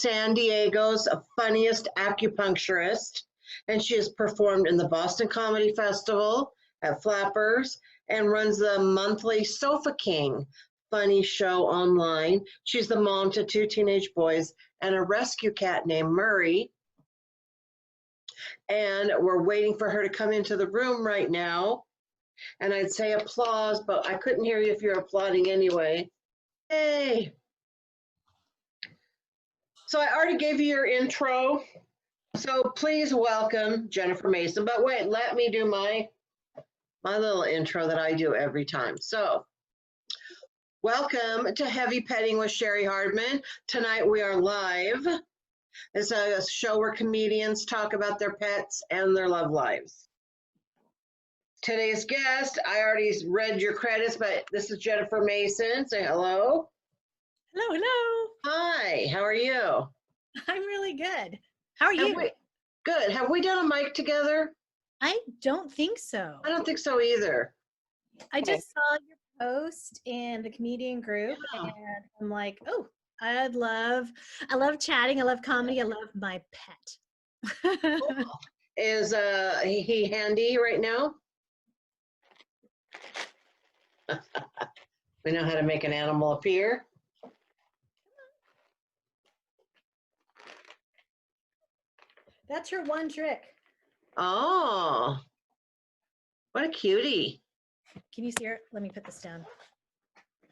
San Diego's funniest acupuncturist, and she has performed in the Boston Comedy Festival, at Flappers, and runs the monthly Sofa King funny show online. She's the mom to 2 teenage boys and a rescue cat named Murray. And we're waiting for her to come into the room right now. And I'd say applause, but I couldn't hear you if you're applauding anyway. Yay! So I already gave you your intro. So please welcome Jennifer Mason. But wait, let me do my little intro that I do every time. So welcome to Heavy Petting with Cheri Hardman. Tonight we are live. It's a show where comedians talk about their pets and their love lives. Today's guest, I already read your credits, but this is Jennifer Mason. Say hello. Hello, hello. Hi, how are you? I'm really good. How are you? Good. Have we done a mic together? I don't think so. I don't think so either. I just saw your post in the comedian group, and I'm like, oh, I love chatting. I love comedy. I love my pet. Cool. Is he handy right now? We know how to make an animal appear. That's her one trick. Oh, what a cutie. Can you see her? Let me put this down.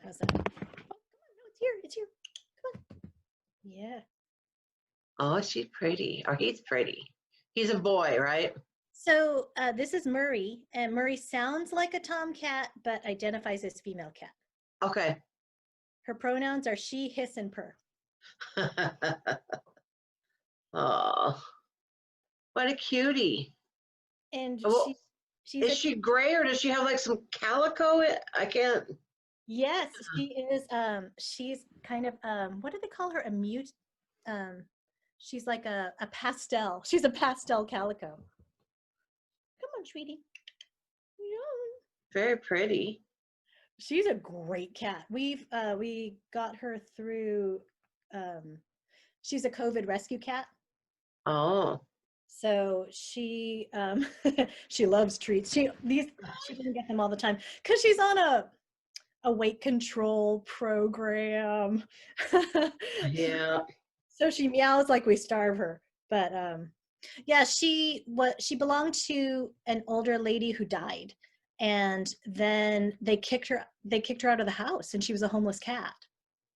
How's that? Oh, come on. No, it's here. It's here. Come on. Yeah. Oh, she's pretty. Or he's pretty. He's a boy, right? So this is Murray, and Murray sounds like a tomcat, but identifies as female cat. Okay. Her pronouns are she, hiss, and purr. Oh, what a cutie. And well, is she gray, or does she have like some calico? I can't. Yes, she is. She's kind of what do they call her? A mute. She's like a pastel. She's a pastel calico. Come on, sweetie. Very pretty. She's a great cat. We got her through. She's a COVID rescue cat. Oh. So she she loves treats. She doesn't get them all the time because she's on a weight control program. Yeah. So she meows like we starve her. But yeah, she belonged to an older lady who died, and then they kicked her out of the house, and she was a homeless cat.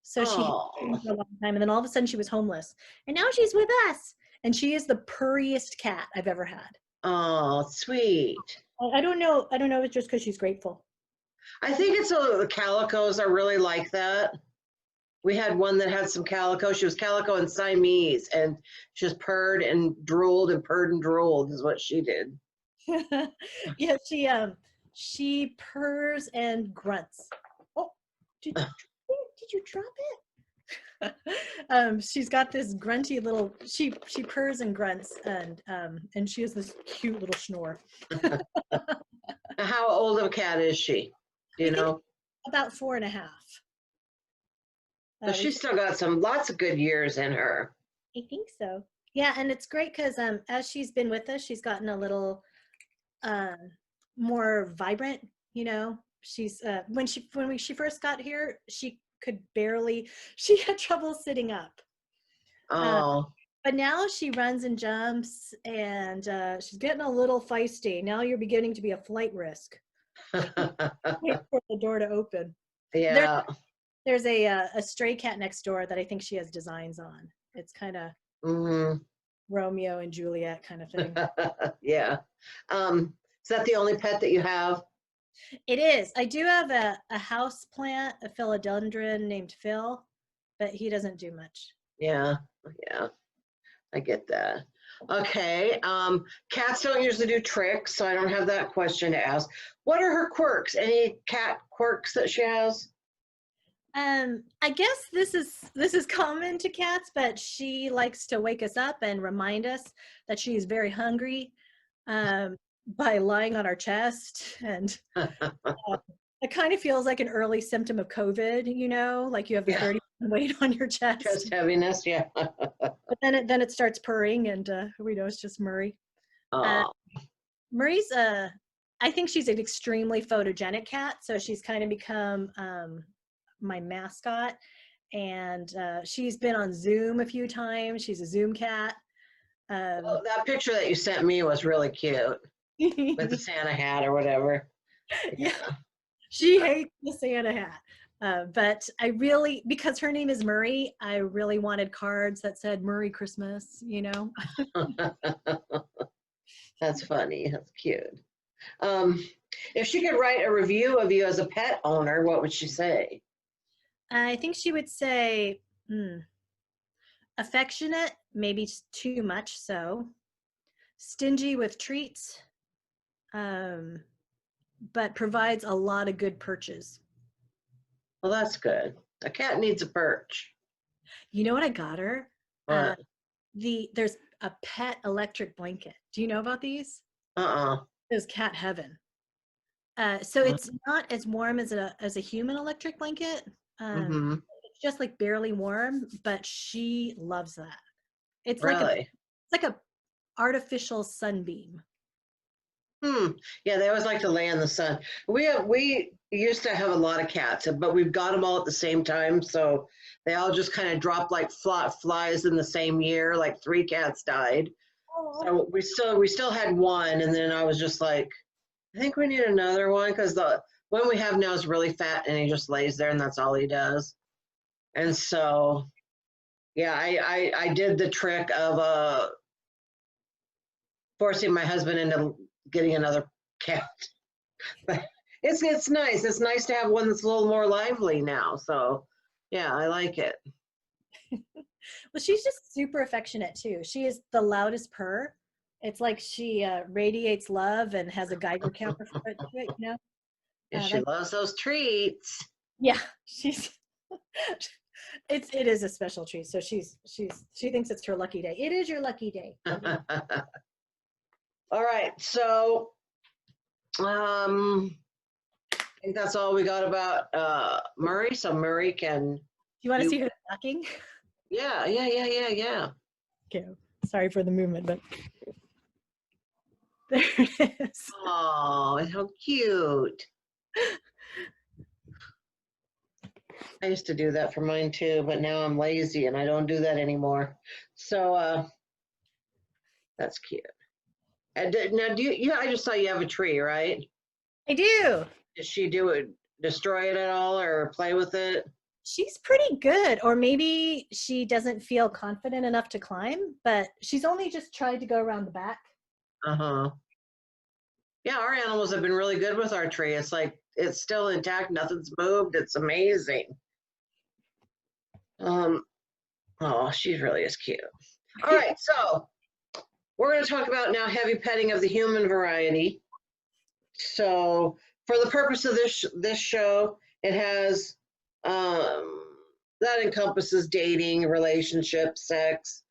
So she for a long time, and then all of a sudden she was homeless, and now she's with us, and she is the purriest cat I've ever had. Oh, sweet. I don't know. It's just because she's grateful. I think it's the calicos are really like that. We had one that had some calico. She was calico and Siamese, and she just purred and drooled and purred and drooled is what she did. Yeah, she purrs and grunts. Oh, did you drop it? She's got this grunty little. She purrs and grunts, and she has this cute little snore. How old of a cat is she? Do you know? About 4.5. So she's still got lots of good years in her. I think so. Yeah, and it's great because as she's been with us, she's gotten a little more vibrant. You know, she's when she first got here, she had trouble sitting up. Oh. But now she runs and jumps, and she's getting a little feisty. Now you're beginning to be a flight risk. Wait for the door to open. Yeah. There's a stray cat next door that I think she has designs on. It's kind of Romeo and Juliet kind of thing. Yeah. Is that the only pet that you have? It is. I do have a house plant, a philodendron named Phil, but he doesn't do much. Yeah. I get that. Okay. Cats don't usually do tricks, so I don't have that question to ask. What are her quirks? Any cat quirks that she has? I guess this is common to cats, but she likes to wake us up and remind us that she is very hungry by lying on our chest, and it kind of feels like an early symptom of COVID. You know, like you have the 30 weight on your chest. Chest heaviness, yeah. But then it starts purring, and we know it's just Murray. Uh, Oh, Murray's I think she's an extremely photogenic cat, so she's kind of become my mascot. And she's been on Zoom a few times. She's a Zoom cat. well, that picture that you sent me was really cute with the Santa hat or whatever. Yeah, Yeah. she hates the Santa hat. But I really, because her name is Murray, I really wanted cards that said Murray Christmas, you know? That's funny. That's cute. Um, if she could write a review of you as a pet owner, what would she say? I think she would say, affectionate, maybe too much so, stingy with treats, um, but provides a lot of good perches. Well, that's good. A cat needs a perch. You know what I got her? Uh, But there's a pet electric blanket. Do you know about these? uh-uh. It's cat heaven. So it's not as warm as a human electric blanket. Mm-hmm. It's just like barely warm, but she loves that. It's Really? like a artificial sunbeam. Yeah, they always like to lay in the sun. We used to have a lot of cats, but we've got them all at the same time, so they all just kind of dropped like flies in the same year. Like 3 cats died. Oh. So we still had one, and then I was just like, I think we need another one because the one we have now is really fat, and he just lays there, and that's all he does. And so, yeah, I did the trick of forcing my husband into getting another cat. But it's nice. It's nice to have one that's a little more lively now. So, yeah, I like it. Well, she's just super affectionate too. She is the loudest purr. It's like she radiates love and has a Geiger counter for it, you know? Yeah, she Like, loves those treats. yeah, she's it is a special treat. So she thinks it's her lucky day. It is your lucky day. All right, so I think that's all we got about Murray. So Murray can You want to do. see her knocking? Yeah. Okay. Sorry for the movement, but there it is. Oh, how cute. I used to do that for mine too, but now I'm lazy and I don't do that anymore. So that's cute. Now, yeah, I just saw you have a tree, right? I do. Did she do it, destroy it at all or play with it? She's pretty good, or maybe she doesn't feel confident enough to climb, but she's only just tried to go around the back. Uh-huh. Yeah, our animals have been really good with our tree. It's like it's still intact, nothing's moved. It's amazing. Um, oh, she really is cute. All right, so we're going to talk about now heavy petting of the human variety. So, for the purpose of this show, it has that encompasses dating, relationships, sex,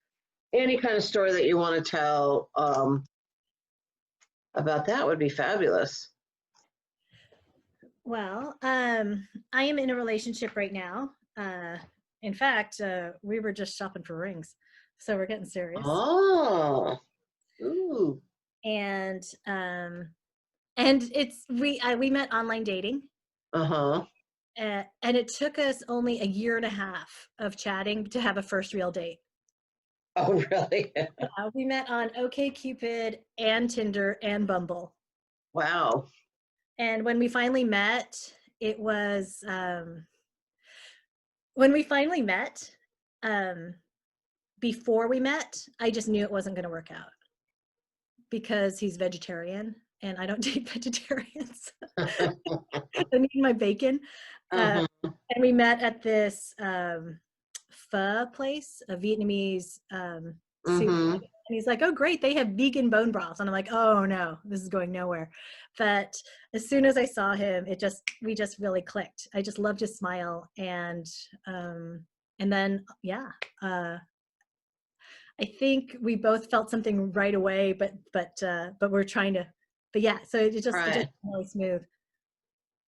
any kind of story that you want to tell about that would be fabulous. Well, I am in a relationship right now. In fact, we were just shopping for rings, so we're getting serious. Oh, ooh, And it's we met online dating, uh-huh. and it took us only a year and a half of chatting to have a first real date. Oh, really? We met on OkCupid and Tinder and Bumble. Wow. And when we finally met, it was when we finally met. Before we met, I just knew it wasn't going to work out because he's vegetarian and I don't date vegetarians. I need my bacon. Uh-huh. And we met at this pho place, a Vietnamese soup. Mm-hmm. And he's like, oh, great, they have vegan bone broths. And I'm like, oh, no, this is going nowhere. But as soon as I saw him, we just really clicked. I just loved his smile. And then, yeah, I think we both felt something right away, but we're trying to, but yeah, so it just Right. really smooth.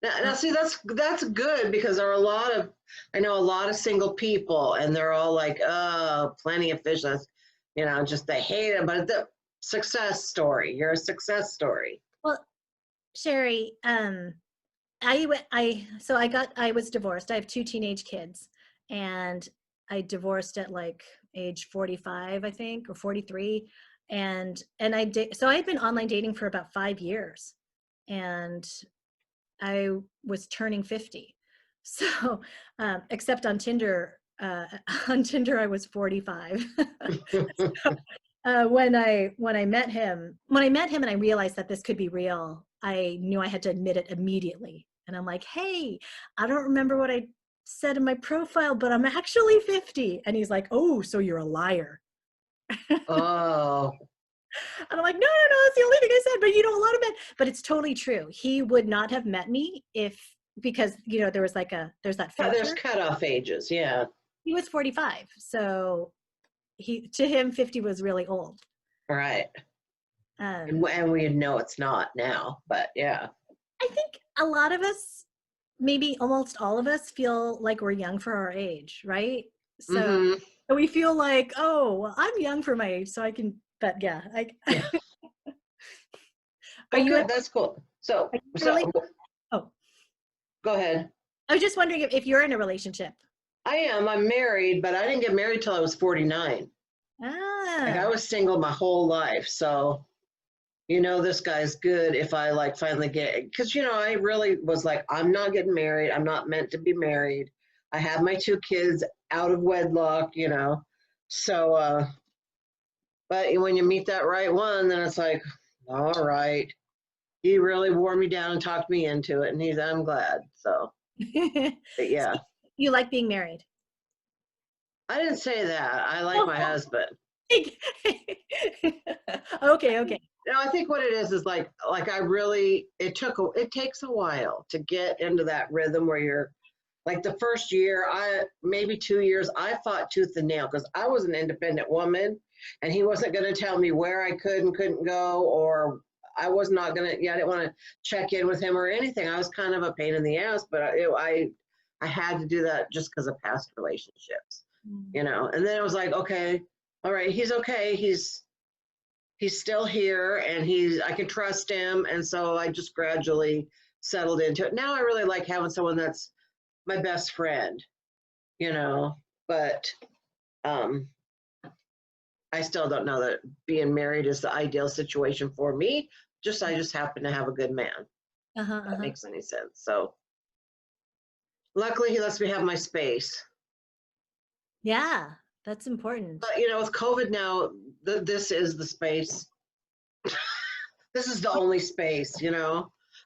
Now see, that's good because there are I know a lot of single people, and they're all like, oh, plenty of fish. That's, just they hate it, but the success story. You're a success story. Well, Cheri, I was divorced. I have two teenage kids, and I divorced at like age 45, I think, or 43. And so I had been online dating for about 5 years, and I was turning 50. So, except on Tinder, on Tinder I was 45. When I met him, and I realized that this could be real, I knew I had to admit it immediately. And I'm like, hey, I don't remember what I said in my profile, but I'm actually 50. And he's like, oh, so you're a liar. Oh, And I'm like, no, no, no, that's the only thing I said. But a lot of men, but it's totally true. He would not have met me because there was there's that yeah, there's filter. cutoff ages. Yeah. He was 45. So to him, 50 was really old. Right. Um, And we know it's not now, but yeah. I think a lot of us, maybe almost all of us, feel like we're young for our age, right? So Mm-hmm. we feel like, oh, well, I'm young for my age, so I can. But yeah, Yeah. are Oh, you? good. That's cool. So, Really? so Oh, go ahead. I was just wondering if you're in a relationship. I am. I'm married, but I didn't get married till I was 49. Like I Ah, was single my whole life, so this guy's good if I like finally get, because I really was like, I'm not getting married. I'm not meant to be married. I have my two kids out of wedlock, So, but when you meet that right one, then it's like, all right. He really wore me down and talked me into it, and I'm glad. So, but yeah, you like being married? I didn't say that. I like my Oh, husband. okay, okay. I think what it is like I really it takes a while to get into that rhythm where you're like the first year, maybe 2 years, I fought tooth and nail because I was an independent woman, and he wasn't going to tell me where I could and couldn't go, or I was not going to. Yeah, I didn't want to check in with him or anything. I was kind of a pain in the ass, but I had to do that just because of past relationships, And then it was like, okay, all right, he's okay. He's still here, and I can trust him, and so I just gradually settled into it. Now I really like having someone that's my best friend, but um, I still don't know that being married is the ideal situation for me. I just happen to have a good man. Uh-huh, If that uh-huh. makes any sense. So luckily he lets me have my space. Yeah, that's important. But with COVID now, this is the space. This is the only space.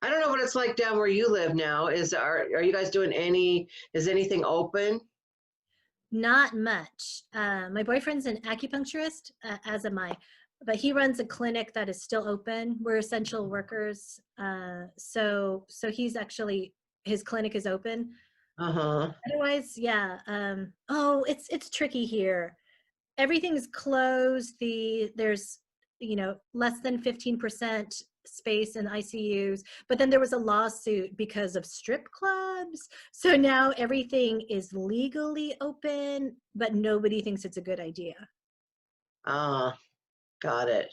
I don't know what it's like down where you live now. Are you guys doing is anything open? Not much. My boyfriend's an acupuncturist, as am I, but he runs a clinic that is still open. We're essential workers, so he's actually his clinic is open. Uh-huh. Otherwise, yeah. Oh, it's tricky here. Everything's closed. There's less than 15% space in ICUs, but then there was a lawsuit because of strip clubs. So now everything is legally open, but nobody thinks it's a good idea. Ah, got it.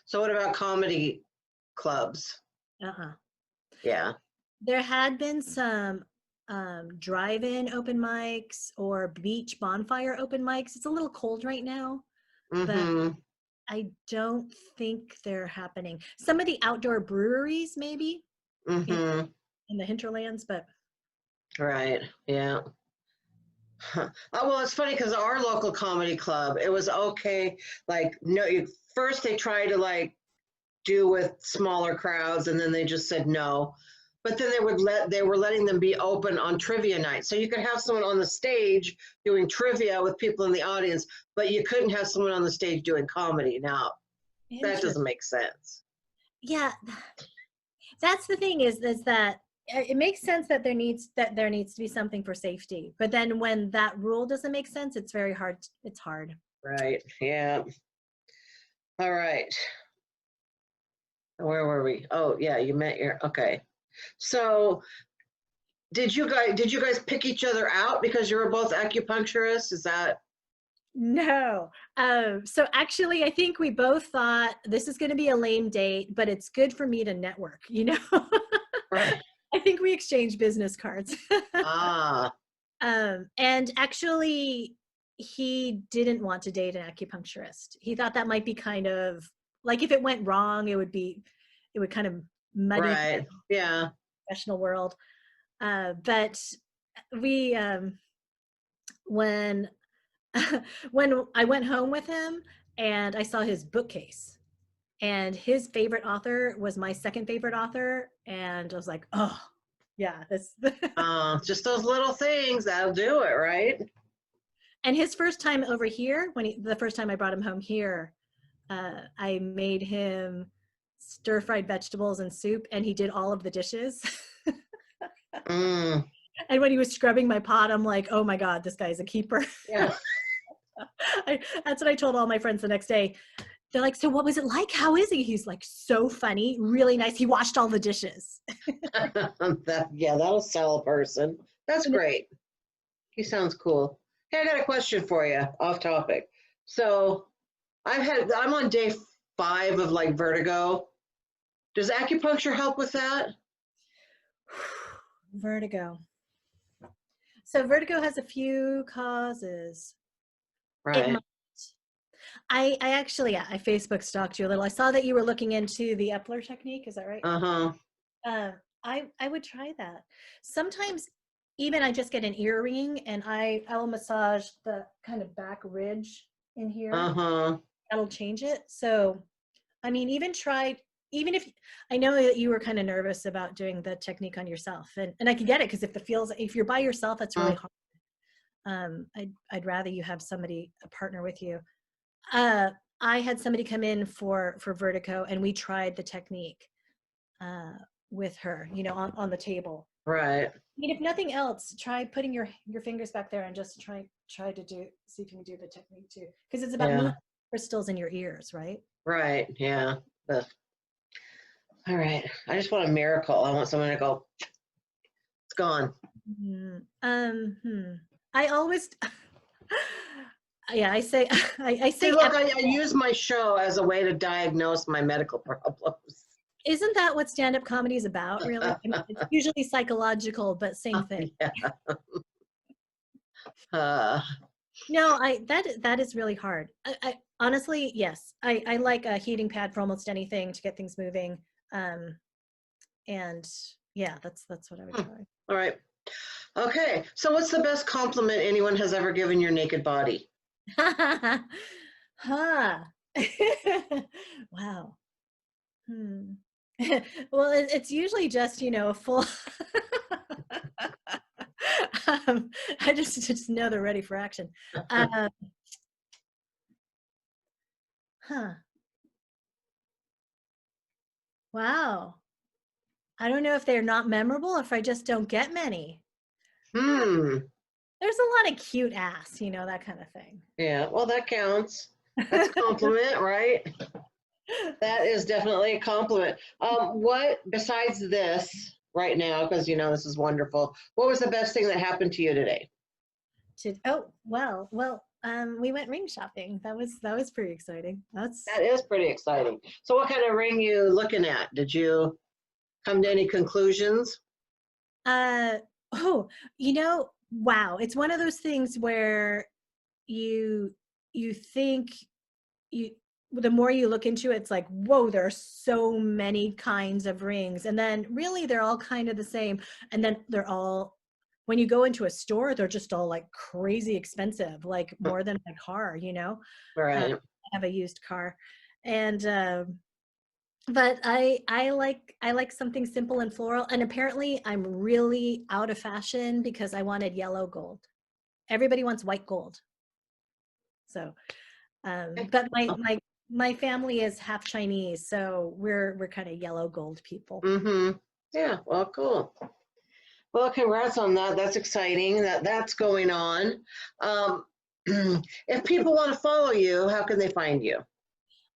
So what about comedy clubs? Uh-uh. Yeah. There had been some drive-in open mics or beach bonfire open mics. It's a little cold right now, but Mm-hmm. I don't think they're happening. Some of the outdoor breweries, maybe in, Mm-hmm. in the hinterlands, but Right. Yeah. Huh. Oh, well, it's funny because our local comedy club, it was okay. Like, no, first they tried to like do with smaller crowds, and then they just said no. But then they were letting them be open on trivia night. So you could have someone on the stage doing trivia with people in the audience, but you couldn't have someone on the stage doing comedy. Now, that interesting. doesn't make sense. Yeah, that's the thing is that it makes sense that there needs to be something for safety. But then when that rule doesn't make sense, it's very hard. It's hard. Right. Yeah. All right. Where were we? Oh, yeah, you met your, okay. So did you guys pick each other out because you were both acupuncturists? Is that No. So actually, I think we both thought this is going to be a lame date, but it's good for me to network, you know? right? I think we exchanged business cards. Ah, And actually, he didn't want to date an acupuncturist. He thought that might be kind of like if it went wrong, it would kind of muddy the right. Yeah. professional world. But we, when when I went home with him and I saw his bookcase, and his favorite author was my second favorite author, and I was like, oh, yeah, this. Just those little things that'll do it, right? And his first time over here, the first time I brought him home here, I made him stir fried vegetables and soup, and he did all of the dishes. Mm, And when he was scrubbing my pot, I'm like, oh my God, this guy's a keeper. yeah. That's what I told all my friends the next day. They're like, so what was it like? How is he? He's like, so funny, really nice. He washed all the dishes. Yeah, that'll sell a person. That's great. He sounds cool. Hey, I got a question for you, off topic. So I'm on day 5 of like vertigo. Does acupuncture help with that? Vertigo. So vertigo has a few causes. It Right. might. I actually, yeah, I Facebook stalked you a little. I saw that you were looking into the Epler technique. Is that right? Uh-huh. Uh, I would try that. Sometimes even I just get an ear ring and I will massage the kind of back ridge in here. Uh-huh. That'll change it. So, I mean, even if I know that you were kind of nervous about doing the technique on yourself, and I can get it because if you're by yourself, that's really hard. I'd rather you have somebody, a partner with you. Uh, I had somebody come in for vertigo, and we tried the technique uh, with her, on the table. Right. I mean, if nothing else, try putting your fingers back there and just try to see if you can do the technique too, because it's about moving Yeah. crystals in your ears, right? Right. Yeah. Ugh. All right. I just want a miracle. I want someone to go, it's gone. Mm, I always, yeah, I say, I See, say, look, I use my show as a way to diagnose my medical problems. isn't that what stand-up comedy is about, really? I mean, it's usually psychological, but same thing. Yeah. Uh, No, that is really hard. I honestly, yes, I like a heating pad for almost anything to get things moving. Um, and yeah, that's what I would try. all right. Okay. So what's the best compliment anyone has ever given your naked body? Huh. Wow. Hmm. Well, it's usually just, a full. I just know they're ready for action. Um, huh. Wow. I don't know if they're not memorable or if I just don't get many. Hmm. There's a lot of cute ass, that kind of thing. Yeah. Well, that counts. That's a compliment, right? That is definitely a compliment. What besides this right now, because this is wonderful. What was the best thing that happened to you today? We went ring shopping. That was pretty exciting. That is pretty exciting. So what kind of ring you looking at? Did you come to any conclusions? uh oh, wow. It's one of those things where you you think you the more you look into it, it's like, whoa, there are so many kinds of rings, and then really they're all kind of the same, and then they're all, when you go into a store, they're just all like crazy expensive, like more than my car. I Right. have a used car, and but I like something simple and floral, and apparently I'm really out of fashion because I wanted yellow gold. Everybody wants white gold. So but my family is half Chinese, so we're kind of yellow gold people. Mm-hmm. Yeah. Well, cool. Well, congrats on that. That's exciting. That's going on. Um, if people want to follow you, how can they find you?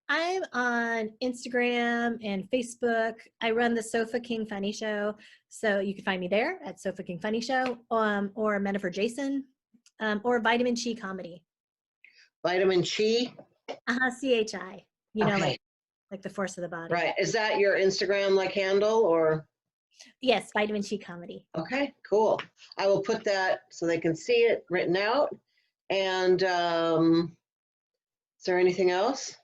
I'm on Instagram and Facebook. I run the Sofa King Funny Show, so you can find me there at Sofa King Funny Show, or Men for Jason, or Vitamin Chi Comedy. Vitamin Chi? CHI. You know, Okay. like the force of the body. Right. Is that your Instagram like handle or? Yes, Vitamin Chi Comedy. Okay, cool. I will put that so they can see it written out. And is there anything else?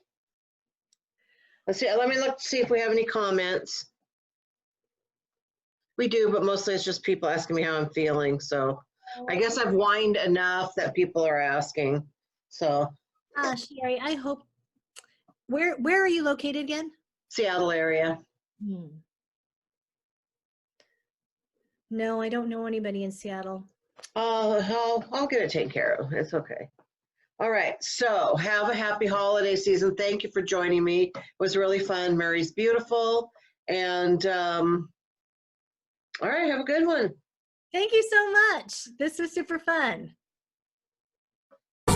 Let's see. Let me look to see if we have any comments. We do, but mostly it's just people asking me how I'm feeling. So I guess I've whined enough that people are asking. So Cheri, I hope. Where are you located again? Seattle area. No, I don't know anybody in Seattle. I'll get it taken care of. It's okay. All right. So have a happy holiday season. Thank you for joining me. It was really fun. Mary's beautiful. And all right, have a good one. Thank you so much. This was super fun.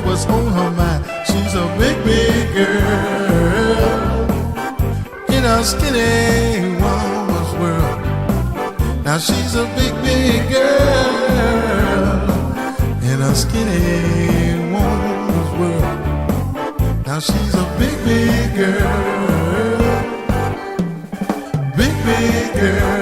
What's on her mind? She's a big, big girl in a skinny woman's world. Now she's a big, big girl in a skinny woman's world. Now she's a big, big girl, big, big girl.